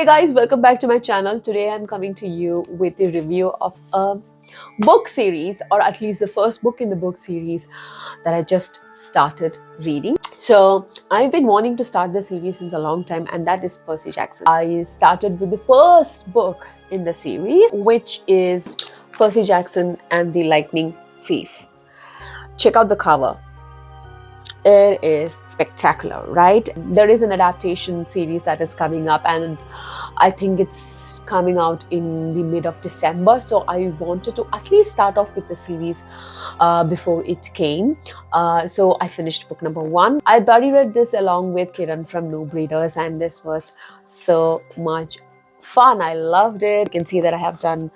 Hey guys, welcome back to my channel. Today I'm coming to you with the review of a book series, or at least the first book in the book series that I just started reading. So I've been wanting to start the series since a long time, and that is Percy Jackson. I started with the first book in the series, which is Percy Jackson and the Lightning Thief. Check out the cover. It is spectacular, right? There is an adaptation series that is coming up, and I think it's coming out in the mid of December. So I wanted to at least start off with the series before it came. So I finished book number 1. I buddy read this along with Kiran from Noob Readers, and this was so much fun. I loved it. You can see that I have done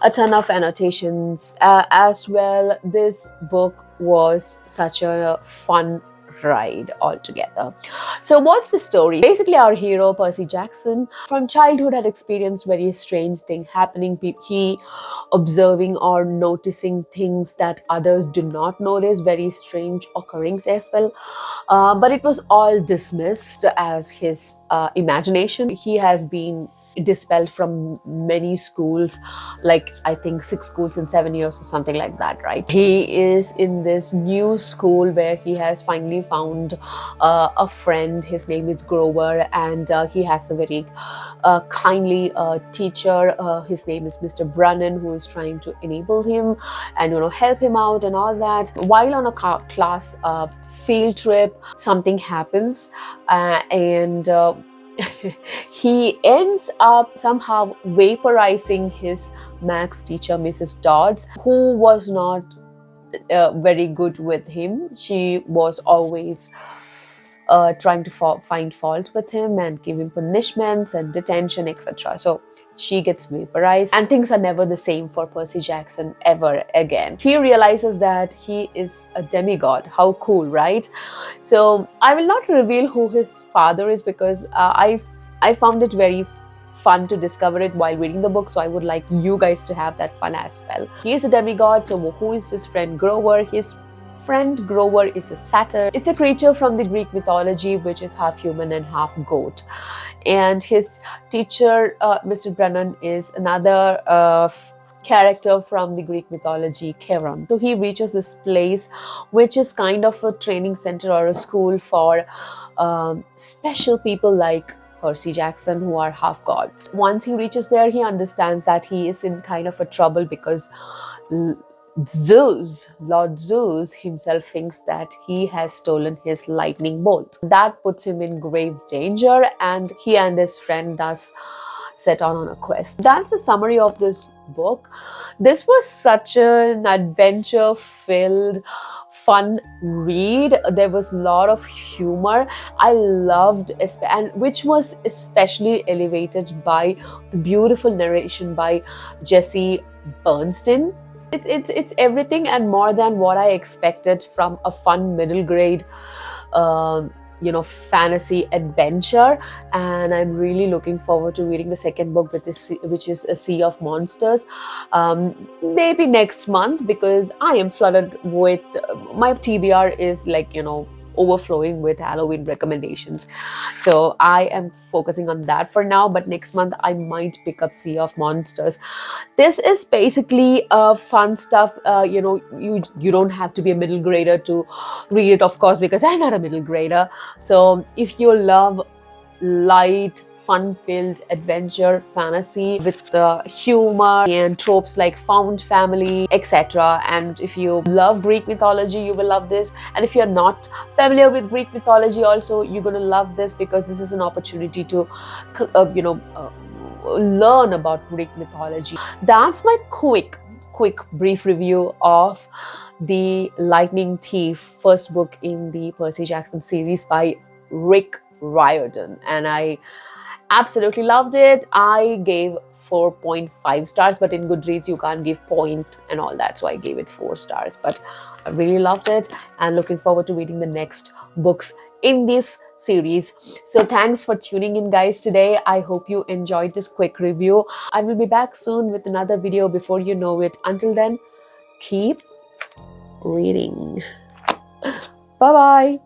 a ton of annotations as well. This book was such a fun ride altogether. So what's the story? Basically, our hero Percy Jackson from childhood had experienced very strange thing happening. He observing or noticing things that others do not notice, very strange occurrings as well. But it was all dismissed as his imagination. He has been dispelled from many schools, like I think 6 schools in 7 years or something like that, right? He is in this new school where he has finally found a friend. His name is Grover, and he has a very kindly teacher. His name is Mr. Brannan, who is trying to enable him and help him out and all that. While on a class field trip, something happens and he ends up somehow vaporizing his maths teacher, Mrs. Dodds, who was not very good with him. She was always trying to find fault with him and give him punishments and detention, etc. So she gets vaporized, and things are never the same for Percy Jackson ever again. He realizes that he is a demigod. How cool, right? So I will not reveal who his father is, because I found it very fun to discover it while reading the book. So I would like you guys to have that fun as well. He is a demigod. So who is his friend Grover? His friend Grover is a satyr. It's a creature from the Greek mythology, which is half human and half goat. And his teacher, Mr. Brennan, is another character from the Greek mythology, Charon. So he reaches this place, which is kind of a training center or a school for special people like Percy Jackson, who are half gods. Once he reaches there, he understands that he is in kind of a trouble, because Lord Zeus himself thinks that he has stolen his lightning bolt. That puts him in grave danger, and he and his friend thus set on a quest. That's a summary of this book. This was such an adventure-filled, fun read. There was a lot of humor. I loved, and which was especially elevated by the beautiful narration by Jesse Bernstein. It's everything and more than what I expected from a fun middle grade fantasy adventure, and I'm really looking forward to reading the second book, which is A Sea of Monsters, maybe next month, because I am flooded with my TBR is overflowing with Halloween recommendations. So I am focusing on that for now, but next month I might pick up Sea of Monsters. This is basically fun stuff. You don't have to be a middle grader to read it, of course, because I'm not a middle grader. So if you love light, fun-filled adventure fantasy with humor and tropes like found family, etc. And if you love Greek mythology, you will love this. And if you're not familiar with Greek mythology also, you're going to love this, because this is an opportunity to learn about Greek mythology. That's my quick brief review of the Lightning Thief, first book in the Percy Jackson series by Riordan, and I absolutely loved it. I gave 4.5 stars, but in Goodreads you can't give point and all that, so I gave it 4 stars. But I really loved it, and looking forward to reading the next books in this series. So thanks for tuning in, guys, today. I hope you enjoyed this quick review. I will be back soon with another video before you know it. Until then, keep reading. Bye bye.